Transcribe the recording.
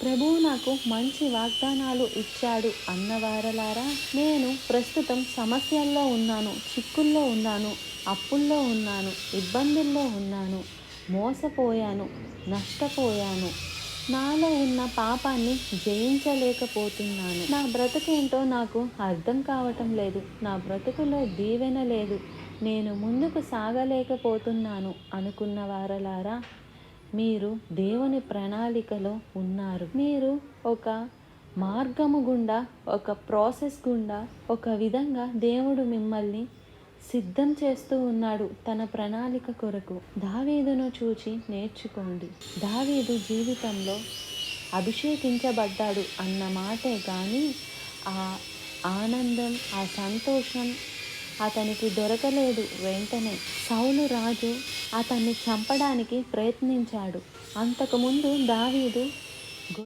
ప్రభువు నాకు మంచి వాగ్దానాలు ఇచ్చాడు అన్నవారలారా, నేను ప్రస్తుతం సమస్యల్లో ఉన్నాను, చిక్కుల్లో ఉన్నాను, అప్పుల్లో ఉన్నాను, ఇబ్బందుల్లో ఉన్నాను, మోసపోయాను, నష్టపోయాను. నాలో ఉన్న పాపాన్ని జయించలేకపోతున్నాను. నా బ్రతుకేంటో నాకు అర్థం కావటం లేదు. నా బ్రతుకులో దీవెన లేదు. నేను ముందుకు సాగలేకపోతున్నాను అనుకున్న వారలారా, మీరు దేవుని ప్రణాళికలో ఉన్నారు. మీరు ఒక మార్గము గుండా, ఒక ప్రాసెస్ గుండా, ఒక విధంగా దేవుడు మిమ్మల్ని సిద్ధం చేస్తూ ఉన్నాడు తన ప్రణాళిక కొరకు. దావీదును చూచి నేర్చుకోండి. దావీదు జీవితంలో అభిషేకించబడ్డాడు అన్న మాటే కానీ ఆ ఆనందం, ఆ సంతోషం అతనికి దొరకలేదు. వెంటనే సౌలు రాజు అతన్ని చంపడానికి ప్రయత్నించాడు. అంతకుముందు దావీదు